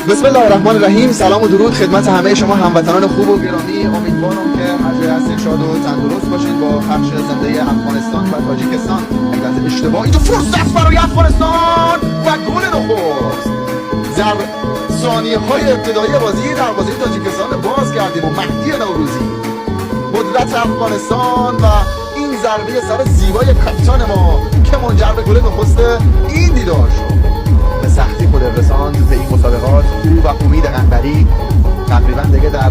بسم الله الرحمن الرحیم. سلام و درود خدمت همه شما هموطنان خوب و گرامی. امیدوارم که هر جای هستید شاد و تندرست باشید. با پخش زنده افغانستان و تاجیکستان از اشتباه اینجا فرصت برای افغانستان و گل نخست در ثانیه‌های ابتدایی بازی دروازه تاجیکستان باز کردیم و مهدی نوروزی قدرت افغانستان و این ضربه سر زیبای کاپیتان ما که منجر به گل نخست این دیدار شد. به سختی خود رساند به این مسابقات او و امید قنبری تقریبا دیگه در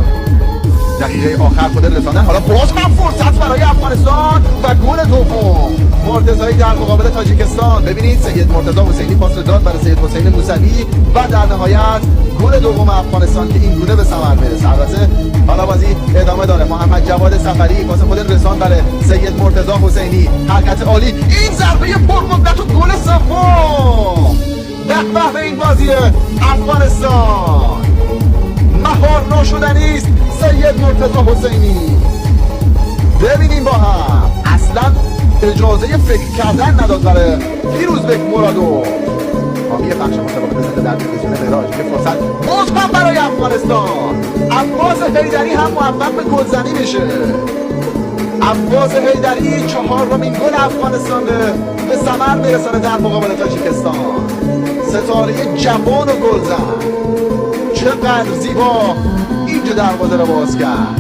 دقیقه آخر خود رساندن. حالا باز هم فرصت برای افغانستان و گل دوم مرتضایی در مقابل تاجیکستان. ببینید سید مرتضی حسینی پاس داد برای سید حسین موسوی و در نهایت گل دوم افغانستان که این گونه به ثمر میرسه. البته حالا بازی ادامه داره. محمد جواد سفری پاس خود رساند برای سید مرتضی حسینی، حرکت عالی، این ضربه پرقدرت و گل سوم. به به این بازی افغانستان مهار ناشدنی است. سید مرتضی حسینی ببینیم با هم اصلا اجازه فکر کردن نداد برای فیروزبک مرادو. حامی پخش مسابقات زنده در تلویزیون معراج که فرصت باز هم برای افغانستان. عباس حیدری هم موفق به گلزنی میشه. عباس حیدری چهارمین گل افغانستان به ثمر میرسونه در مقابل تاجیکستان. ستاره جوان و گلزن چقدر زیبا اینجا دروازه رو باز کرد.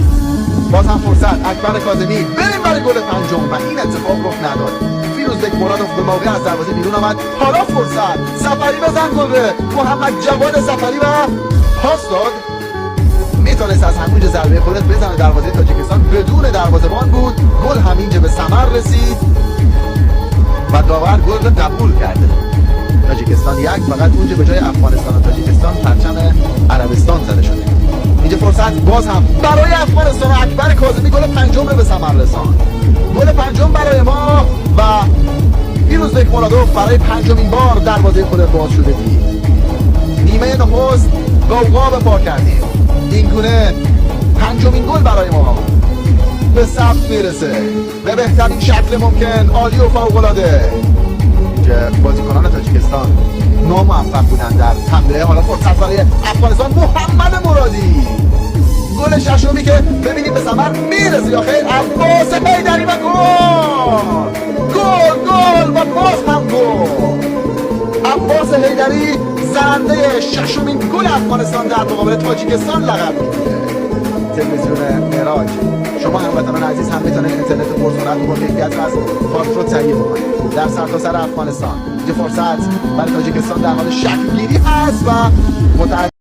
باز هم فرصت اکبر کاظمی بریم برای گل پنجم و این اتفاق رخ نداد. فیروزبک مرادوف به موقع از دروازه بیرون آمد. حالا فرصت سفری بزن گل به محمد جواد سفری و پاس داد. میتونست از همونجا ضربه خودت بزنه دروازه تاجیکستان، بدون دروازه‌بان بود. گل همینجا به ثمر رسید و داور گل رو قبول کرده. تاجیکستان یک، فقط اونجا به جای افغانستان و تاجیکستان پرچم عربستان زده شده. اینجا فرصت باز هم برای افغانستان و اکبر کاظمی گل پنجم رو به ثمر رساند. گل پنجم برای ما و فیروزبک مرادوف برای پنجمین بار دروازه خود باز شده دید. نیمه نخست غوغا به پا کردیم. این گونه پنجمین گل برای ما به ثبت میرسه به بهترین شکل ممکن. عالی و فوق‌العاده. بازیکنان تاجیکستان ناموفق بودن در حمله. حالا فرصت برای افغانستان. محمد مرادی گل ششمی که ببینیم به ثمر میرسه یا خیر. عباس حیدری و گل و باز هم گل. عباس حیدری زننده ششمین گل افغانستان در مقابل تاجیکستان لقب میگیره. تلویزیون معراج شما هموطنان عزیز هم میتونید اینترنت پرسرعت و با کیفیت رو از خاطر رو تهیه بکنید در سرتاسر افغانستان. اینجا فرصت برای تاجیکستان در حال شکل‌گیری هست و